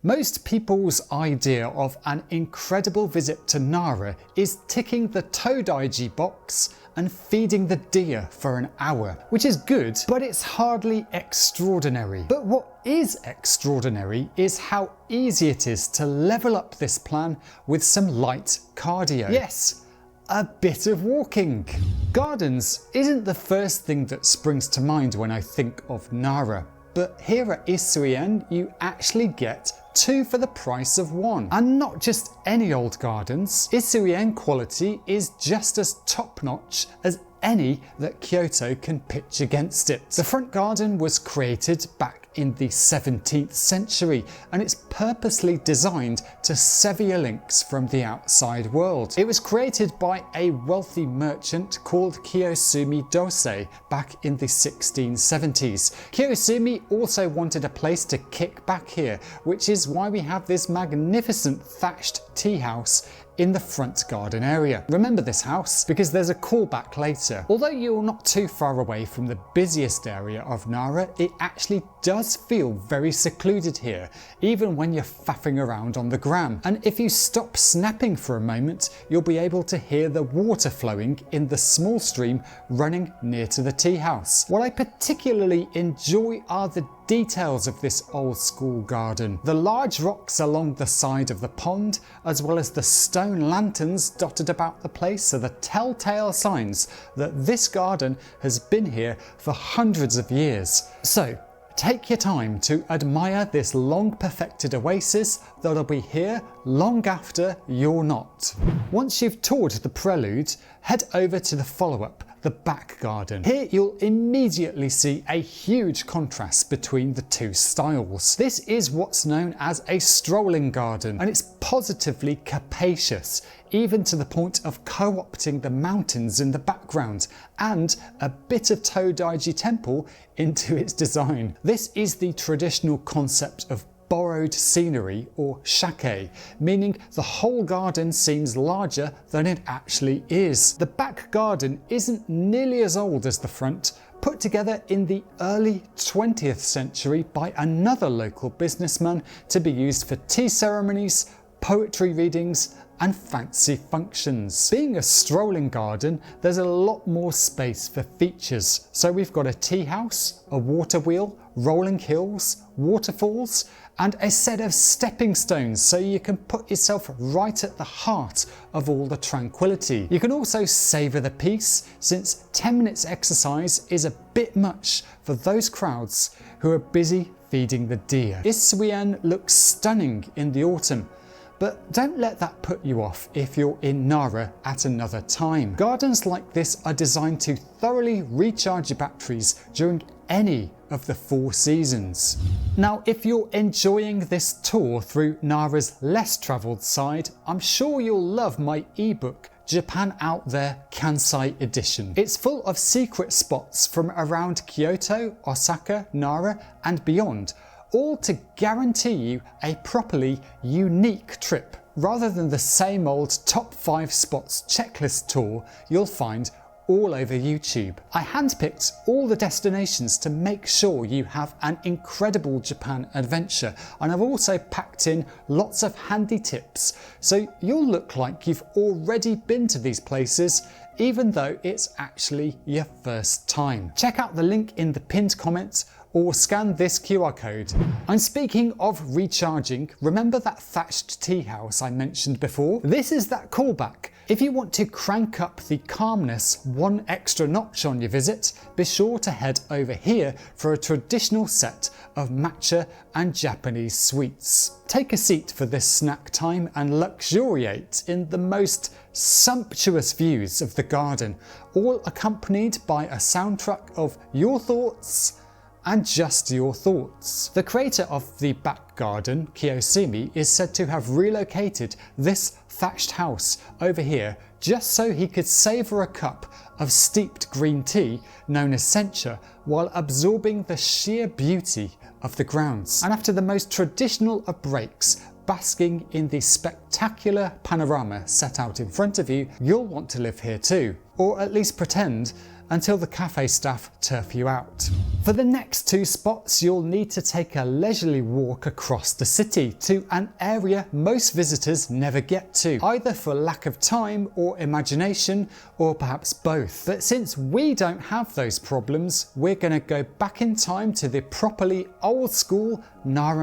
Most people's idea of an incredible visit to Nara is ticking the Todaiji box and feeding the deer for an hour, which is good, but it's hardly extraordinary. But what is extraordinary is how easy it is to level up this plan with some light cardio. Yes, a bit of walking. Gardens isn't the first thing that springs to mind when I think of Nara, but here at Isuien you actually get 2 for the price of 1. And not just any old gardens. Isuien quality is just as top-notch as any that Kyoto can pitch against it. The front garden was created back in the 17th century and it's purposely designed to sever links from the outside world. It was created by a wealthy merchant called Kiyosumi Dosei back in the 1670s. Kiyosumi also wanted a place to kick back here, which is why we have this magnificent thatched tea house in the front garden area. Remember this house because there's a callback later. Although you're not too far away from the busiest area of Nara, it actually does feel very secluded here, even when you're faffing around on the gram. And if you stop snapping for a moment, you'll be able to hear the water flowing in the small stream running near to the tea house. What I particularly enjoy are the details of this old school garden. The large rocks along the side of the pond, as well as the stone lanterns dotted about the place, are the telltale signs that this garden has been here for hundreds of years. So take your time to admire this long perfected oasis that'll be here long after you're not. Once you've toured the prelude, head over to the follow-up, the back garden. Here you'll immediately see a huge contrast between the two styles. This is what's known as a strolling garden, and it's positively capacious, even to the point of co-opting the mountains in the background and a bit of Todaiji temple into its design. This is the traditional concept of borrowed scenery, or shake, meaning the whole garden seems larger than it actually is. The back garden isn't nearly as old as the front, put together in the early 20th century by another local businessman to be used for tea ceremonies, poetry readings and fancy functions. Being a strolling garden, there's a lot more space for features. So we've got a tea house, a water wheel, rolling hills, waterfalls, and a set of stepping stones so you can put yourself right at the heart of all the tranquility. You can also savour the peace, since 10 minutes exercise is a bit much for those crowds who are busy feeding the deer. Isuien looks stunning in the autumn, but don't let that put you off if you're in Nara at another time. Gardens like this are designed to thoroughly recharge your batteries during any of the 4 seasons. Now, if you're enjoying this tour through Nara's less travelled side, I'm sure you'll love my ebook, Japan Out There Kansai Edition. It's full of secret spots from around Kyoto, Osaka, Nara and beyond, all to guarantee you a properly unique trip, rather than the same old top 5 spots checklist tour you'll find all over YouTube. I handpicked all the destinations to make sure you have an incredible Japan adventure, and I've also packed in lots of handy tips so you'll look like you've already been to these places even though it's actually your first time. Check out the link in the pinned comment or scan this QR code. And speaking of recharging, remember that thatched tea house I mentioned before? This is that callback. If you want to crank up the calmness 1 extra notch on your visit, be sure to head over here for a traditional set of matcha and Japanese sweets. Take a seat for this snack time and luxuriate in the most sumptuous views of the garden, all accompanied by a soundtrack of your thoughts and just your thoughts. The creator of the back garden, Kiyosumi, is said to have relocated this thatched house over here just so he could savour a cup of steeped green tea known as sencha while absorbing the sheer beauty of the grounds. And after the most traditional of breaks, basking in the spectacular panorama set out in front of you, you'll want to live here too, or at least pretend, until the cafe staff turf you out. For the next 2 spots, you'll need to take a leisurely walk across the city to an area most visitors never get to, either for lack of time or imagination, or perhaps both. But since we don't have those problems, we're going to go back in time to the properly old school NARA.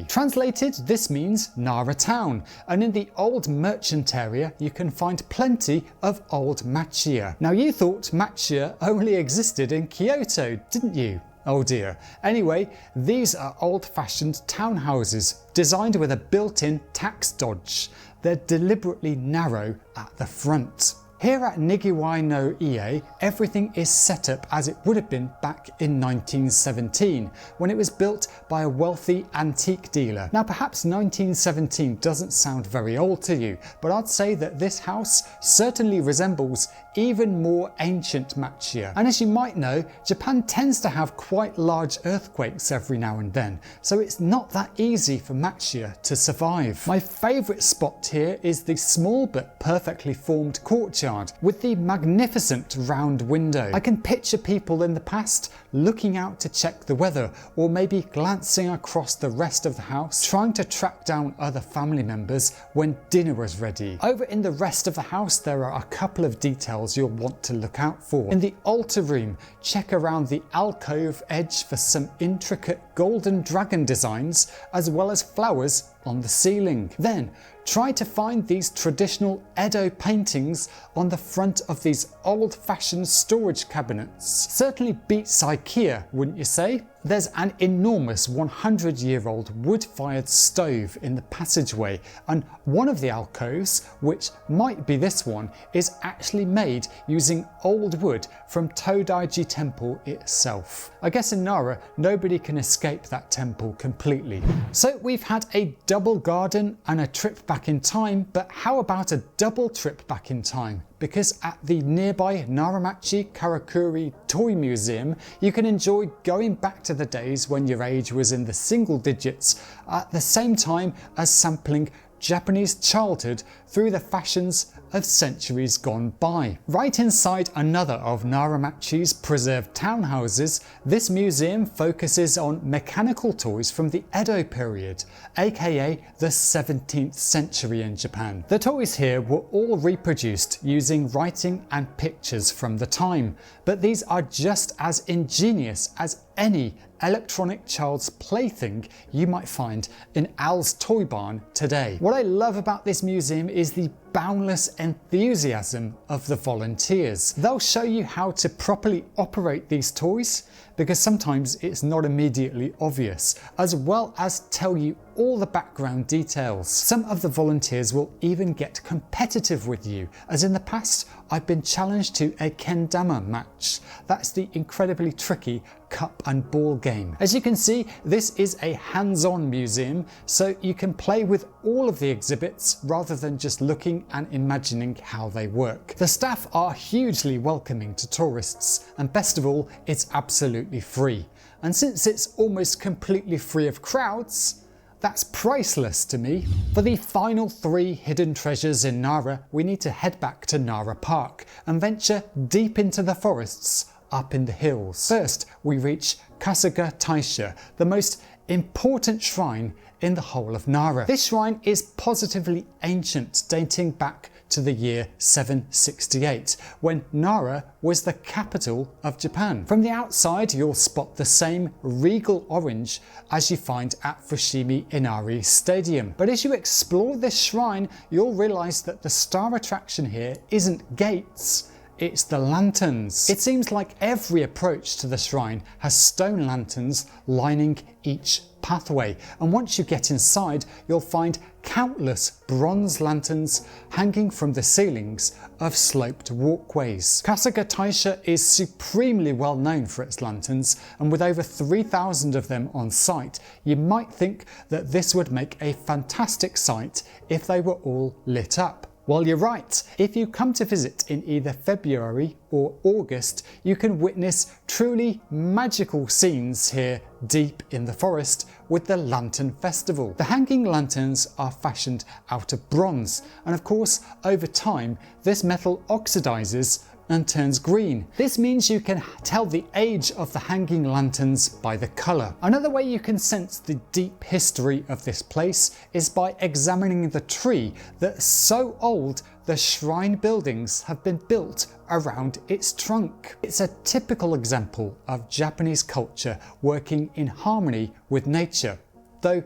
Translated, this means Nara town, and in the old merchant area you can find plenty of old machiya. Now you thought machiya only existed in Kyoto, didn't you? Oh dear. Anyway, these are old-fashioned townhouses designed with a built-in tax dodge. They're deliberately narrow at the front. Here at Nigiwai no Ie, everything is set up as it would have been back in 1917, when it was built by a wealthy antique dealer. Now perhaps 1917 doesn't sound very old to you, but I'd say that this house certainly resembles even more ancient machiya. And as you might know, Japan tends to have quite large earthquakes every now and then, so it's not that easy for machiya to survive. My favourite spot here is the small but perfectly formed courtyard with the magnificent round window. I can picture people in the past looking out to check the weather, or maybe glancing across the rest of the house trying to track down other family members when dinner was ready. Over in the rest of the house there are a couple of details you'll want to look out for. In the altar room, check around the alcove edge for some intricate golden dragon designs as well as flowers on the ceiling. Then try to find these traditional Edo paintings on the front of these old-fashioned storage cabinets. Certainly beats IKEA, wouldn't you say? There's an enormous 100-year-old wood-fired stove in the passageway, and one of the alcoves, which might be this one, is actually made using old wood from Todaiji Temple itself. I guess in Nara, nobody can escape that temple completely. So we've had a double garden and a trip back in time, but how about a double trip back in time? Because at the nearby Naramachi Karakuri Toy Museum, you can enjoy going back to the days when your age was in the single digits, at the same time as sampling Japanese childhood through the fashions of centuries gone by. Right inside another of Naramachi's preserved townhouses, this museum focuses on mechanical toys from the Edo period, aka the 17th century in Japan. The toys here were all reproduced using writing and pictures from the time, but these are just as ingenious as any electronic child's plaything you might find in Al's Toy Barn today. What I love about this museum is the boundless enthusiasm of the volunteers. They'll show you how to properly operate these toys, because sometimes it's not immediately obvious, as well as tell you all the background details. Some of the volunteers will even get competitive with you, as in the past I've been challenged to a kendama match. That's the incredibly tricky cup and ball game. As you can see, this is a hands-on museum, so you can play with all of the exhibits rather than just looking and imagining how they work. The staff are hugely welcoming to tourists, and best of all, it's absolutely free. And since it's almost completely free of crowds, that's priceless to me. For the final 3 hidden treasures in Nara, we need to head back to Nara Park and venture deep into the forests up in the hills. First, we reach Kasuga Taisha, the most important shrine in the whole of Nara. This shrine is positively ancient, dating back to the year 768, when Nara was the capital of Japan. From the outside, you'll spot the same regal orange as you find at Fushimi Inari Stadium. But as you explore this shrine, you'll realize that the star attraction here isn't gates, it's the lanterns. It seems like every approach to the shrine has stone lanterns lining each pathway, and once you get inside, you'll find countless bronze lanterns hanging from the ceilings of sloped walkways. Kasuga Taisha is supremely well known for its lanterns, and with over 3,000 of them on site, you might think that this would make a fantastic site if they were all lit up. Well, you're right. If you come to visit in either February or August, you can witness truly magical scenes here deep in the forest with the Lantern Festival. The hanging lanterns are fashioned out of bronze, and of course, over time, this metal oxidizes, and turns green. This means you can tell the age of the hanging lanterns by the colour. Another way you can sense the deep history of this place is by examining the tree that's so old the shrine buildings have been built around its trunk. It's a typical example of Japanese culture working in harmony with nature, though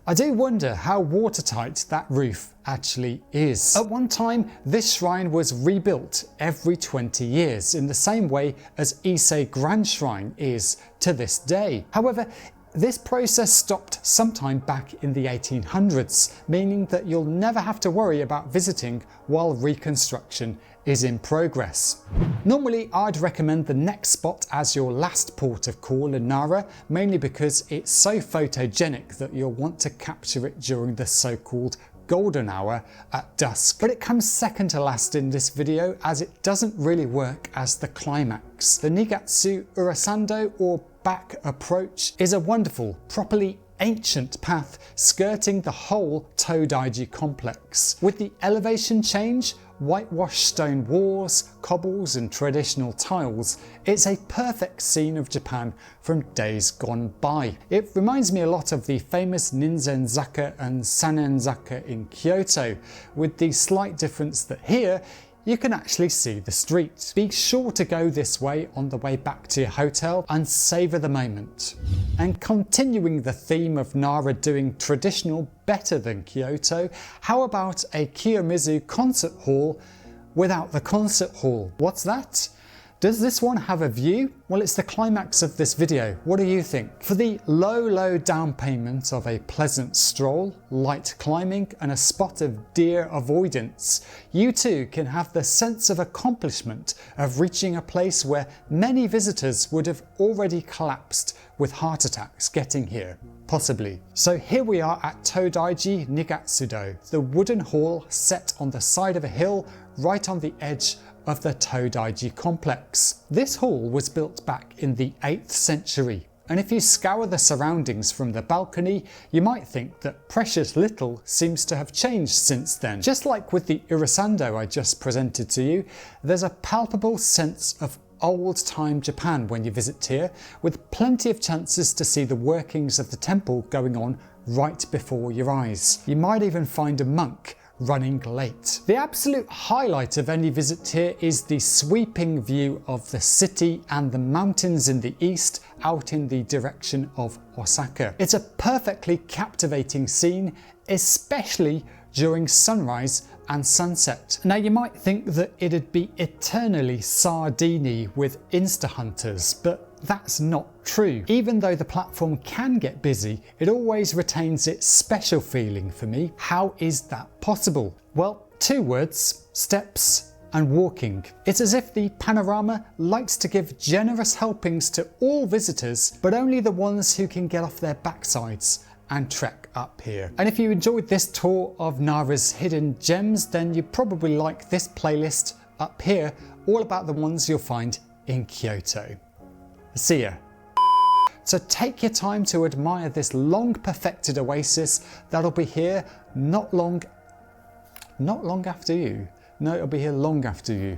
I do wonder how watertight that roof actually is. At one time, this shrine was rebuilt every 20 years in the same way as Ise Grand Shrine is to this day. However, this process stopped sometime back in the 1800s, meaning that you'll never have to worry about visiting while reconstruction is in progress. Normally, I'd recommend the next spot as your last port of call in NARA, mainly because it's so photogenic that you'll want to capture it during the so-called golden hour at dusk. But it comes second to last in this video as it doesn't really work as the climax. The Nigatsu Urasando, or back approach, is a wonderful, properly ancient path skirting the whole Todaiji complex. With the elevation change, whitewashed stone walls, cobbles and traditional tiles, it's a perfect scene of Japan from days gone by. It reminds me a lot of the famous Ninzenzaka and Sanenzaka in Kyoto, with the slight difference that here you can actually see the street. Be sure to go this way on the way back to your hotel and savour the moment. And continuing the theme of NARA doing traditional better than Kyoto, how about a Kiyomizu concert hall without the concert hall? What's that? Does this one have a view? Well, it's the climax of this video. What do you think? For the low down payment of a pleasant stroll, light climbing and a spot of deer avoidance, you too can have the sense of accomplishment of reaching a place where many visitors would have already collapsed with heart attacks getting here. Possibly. So here we are at Todaiji Nigatsudo, the wooden hall set on the side of a hill right on the edge of the Todaiji complex. This hall was built back in the 8th century, and if you scour the surroundings from the balcony, you might think that precious little seems to have changed since then. Just like with the Urasando I just presented to you, there's a palpable sense of old-time Japan when you visit here, with plenty of chances to see the workings of the temple going on right before your eyes. You might even find a monk running late. The absolute highlight of any visit here is the sweeping view of the city and the mountains in the east out in the direction of Osaka. It's a perfectly captivating scene, especially during sunrise and sunset. Now you might think that it'd be eternally sardine with Insta hunters, but that's not true. Even though the platform can get busy, it always retains its special feeling for me. How is that possible? Well, 2 words: steps and walking. It's as if the panorama likes to give generous helpings to all visitors, but only the ones who can get off their backsides and trek up here. And if you enjoyed this tour of NARA's hidden gems, then you probably like this playlist up here, all about the ones you'll find in Kyoto. See ya. So take your time to admire this long perfected oasis that'll be here not long after you. No, it'll be here long after you.